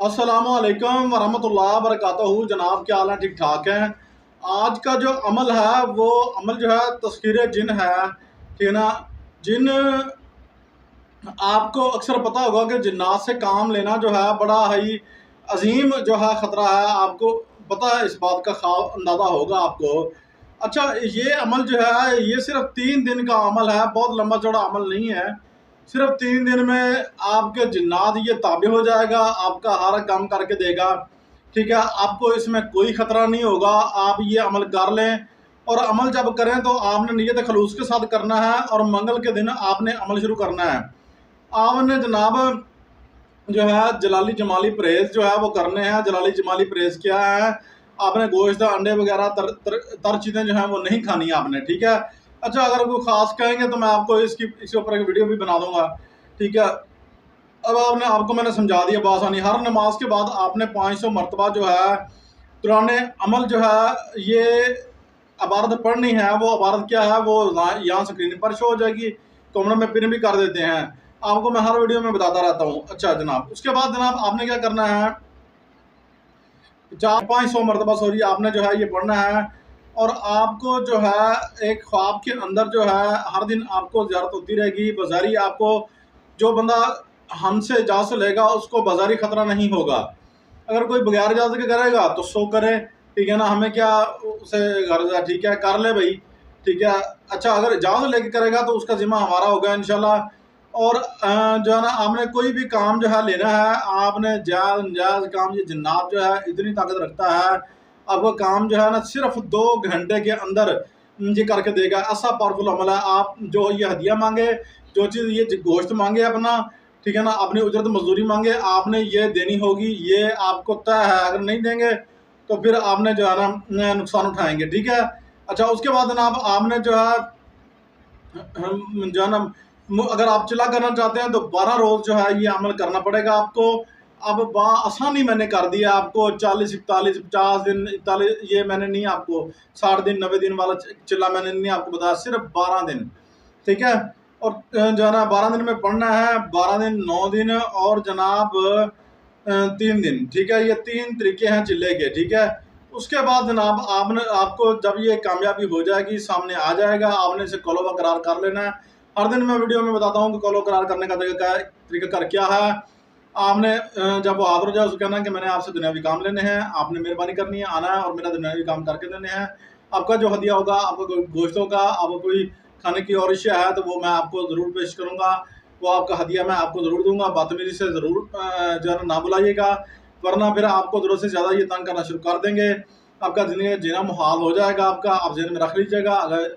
अस्सलामुअलैकुम वरहमतुल्लाह वबरकातुहू। जनाब क्या हाल है? ठीक ठाक हैं। आज का जो अमल है वो अमल जो है तस्खीर जिन है, ठीक है ना। जिन आपको अक्सर पता होगा कि जिन्नात से काम लेना जो है बड़ा ही अजीम जो है ख़तरा है। आपको पता है, इस बात का खाब अंदाज़ा होगा आपको। अच्छा, ये अमल जो है ये सिर्फ 3 दिन का अमल है, बहुत लंबा चौड़ा अमल नहीं है। सिर्फ 3 दिन में आपके जिन्नात ये ताबे हो जाएगा, आपका हर काम करके देगा। ठीक है, आपको इसमें कोई ख़तरा नहीं होगा। आप ये अमल कर लें, और अमल जब करें तो आपने नीयत खलूस के साथ करना है, और मंगल के दिन आपने अमल शुरू करना है। आपने जनाब जो है जलाली जमाली परहेज़ जो है वो करने हैं। जलाली जमाली परहेज़ क्या है? आपने गोश्त अंडे वगैरह तर चीज़ें जो हैं वो नहीं खानी है आपने, ठीक है। अच्छा, अगर कोई ख़ास कहेंगे तो मैं आपको इसके ऊपर एक वीडियो भी बना दूंगा, ठीक है। अब आपको मैंने समझा दिया बासानी। हर नमाज के बाद आपने 500 मरतबा जो है कुरान अमल जो है ये इबारत पढ़नी है। वो इबारत क्या है वो यहाँ स्क्रीन पर शो हो जाएगी, कमेंट में पिन भी कर देते हैं। आपको मैं हर वीडियो में बताता रहता हूँ। अच्छा जनाब, उसके बाद जनाब आपने क्या करना है, 500 मरतबा सॉरी आपने जो है ये पढ़ना है। और आपको जो है एक ख्वाब के अंदर जो है हर दिन आपको ज़ियारत होती रहेगी। बाजारी आपको जो बंदा हमसे इजाज़त लेगा उसको बाजारी ख़तरा नहीं होगा। अगर कोई बगैर इजाज़त के करेगा तो सो करे, ठीक है ना, हमें क्या उसे गर्ज है, ठीक है, कर ले भाई, ठीक है। अच्छा, अगर इजाज़त लेके करेगा तो उसका ज़िम्मा हमारा होगा इंशाल्लाह। और जो है ना, आपने कोई भी काम जो है लेना है, आपने जायज़ नाजायज़ काम, ये जिन्नात जो है इतनी ताकत रखता है, आपका काम जो है ना सिर्फ 2 घंटे के अंदर ये करके देगा। ऐसा पावरफुल अमल है। आप जो ये हदिया मांगे, जो चीज़ ये गोश्त मांगे अपना, ठीक है ना, अपनी उजरत मजदूरी मांगे, आपने ये देनी होगी, ये आपको तय है। अगर नहीं देंगे तो फिर आपने जो है ना नुकसान उठाएंगे, ठीक है। अच्छा, उसके बाद जनाब आपने जो है जो है ना, अगर आप चिल्ला करना चाहते हैं तो 12 रोज़ जो है ये अमल करना पड़ेगा आपको। अब आसानी मैंने कर दिया आपको, 40 41 50 दिन 41, ये मैंने नहीं आपको 60 दिन 90 दिन वाला चिल्ला मैंने नहीं आपको बताया, सिर्फ 12 दिन, ठीक है। और जो है ना 12 दिन में पढ़ना है, 12 दिन 9 दिन और जनाब 3 दिन, ठीक है। ये 3 तरीके हैं चिल्ले के, ठीक है। उसके बाद जनाब आपको जब ये कामयाबी हो जाएगी, सामने आ जाएगा, आपने इसे कॉलो करार कर लेना है। हर दिन मैं वीडियो में बताता हूँ कि कॉलो करार करने का तरीका कर क्या है। आपने जब वो हाजिर हो जाए उसको कहना कि मैंने आपसे दुनियावी काम लेने हैं, आपने मेहरबानी करनी है, आना है और मेरा दुनियावी काम करके देने हैं। आपका जो हदिया होगा, आपका कोई गोश्त होगा, आपको कोई खाने की और अशिया है तो वो मैं आपको ज़रूर पेश करूँगा। वो आपका हदिया मैं आपको ज़रूर दूंगा। बदतमीजी से ज़रूर जो है ना बुलाइएगा, वरना फिर आपको ज़रूरत से ज़्यादा ये तंग करना शुरू कर देंगे। आपका ज़िंदगी जीना मुहाल हो जाएगा। आपका आप ज़हन में रख लीजिएगा। अगर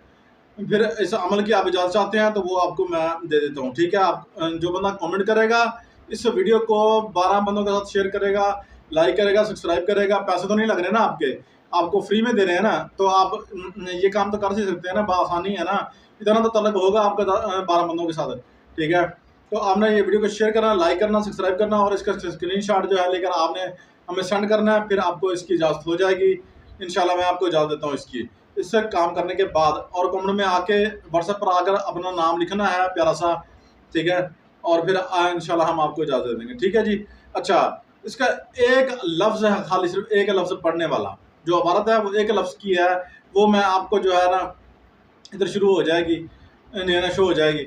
फिर इस अमल की आप इजाज़त चाहते हैं तो वो आपको मैं दे देता हूँ, ठीक है। आप जो बंदा कमेंट करेगा, इस वीडियो को 12 बंदों के साथ शेयर करेगा, लाइक करेगा, सब्सक्राइब करेगा, पैसे तो नहीं लग रहे ना आपको फ्री में दे रहे हैं ना, तो आप ये काम तो कर ही सकते हैं ना, बआसानी है ना। इतना तो तलब होगा आपका 12 बंदों के साथ, ठीक है। तो आपने ये वीडियो को शेयर करना, लाइक करना, सब्सक्राइब करना और इसका स्क्रीनशॉट जो है लेकर आपने हमें सेंड करना है। फिर आपको इसकी इजाज़त हो जाएगी इंशाल्लाह। मैं आपको इजाज़त देता हूँ इसकी। इससे काम करने के बाद और कमेंट में आके व्हाट्सएप पर आकर अपना नाम लिखना है प्यारा सा, ठीक है। और फिर इंशाल्लाह हम आपको इजाज़त दे देंगे, ठीक है जी। अच्छा, इसका एक लफ्ज़ है, खाली सिर्फ एक लफ्ज़ पढ़ने वाला जो इबारत है वो एक लफ्ज़ की है। वो मैं आपको जो है ना इधर शुरू हो जाएगी, ना शो हो जाएगी,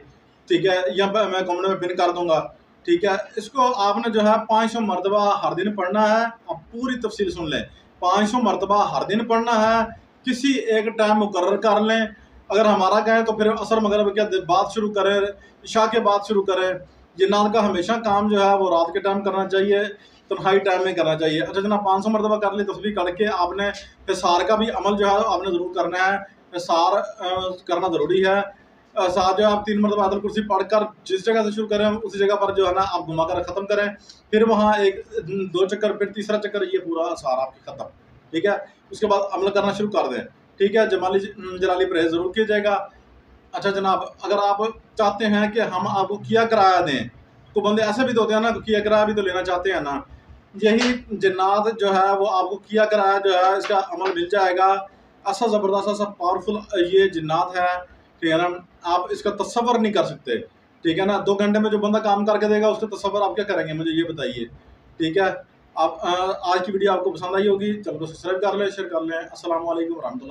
ठीक है, या मैं कमेंट में पिन कर दूंगा, ठीक है। इसको आपने जो है 500 मरतबा हर दिन पढ़ना है। अब पूरी तफसील सुन लें। 500 मरतबा हर दिन पढ़ना है। किसी एक टाइम मुकर्रर कर लें। अगर हमारा कहें तो फिर असर मगरब के बाद शुरू करें, इशा के बाद शुरू करें। जिन्नात का हमेशा काम जो है वो रात के टाइम करना चाहिए, तन्हाई टाइम में करना चाहिए। अच्छा जनाब, 500 मरतबा कर ली तस्बीह करके आपने हिसार का भी अमल जो है आपने ज़रूर करना है। हिसार करना ज़रूरी है। साथ जो आप 3 मरतबा आयतुल कुर्सी पढ़कर जिस जगह से शुरू करें उसी जगह पर जो है ना आप घुमाकर ख़त्म करें। फिर वहाँ एक 2 चक्कर, फिर तीसरा चक्कर, ये पूरा हिसार आपकी ख़त्म, ठीक है। उसके बाद अमल करना शुरू कर दें, ठीक है। जलाली परहेज़ ज़रूर कीजिएगा। अच्छा जनाब, अगर आप चाहते हैं कि हम आपको किया किराया दें, तो बंदे ऐसे भी तो होते हैं ना, किया किराया भी तो लेना चाहते हैं ना। यही जिन्नात जो है वो आपको किया किराया जो है इसका अमल मिल जाएगा। ऐसा ज़बरदस्त, ऐसा पावरफुल ये जिन्नात है, ठीक है ना। आप इसका तसव्वुर नहीं कर सकते, ठीक है ना। 2 घंटे में जो बंदा काम करके देगा उसका तसव्वुर आप क्या करेंगे मुझे ये बताइए, ठीक है। आप आज की वीडियो आपको पसंद आई होगी, चैनल को सब्सक्राइब कर लें, शेयर कर लें। अस्सलाम वालेकुम रहमतुल्लाह।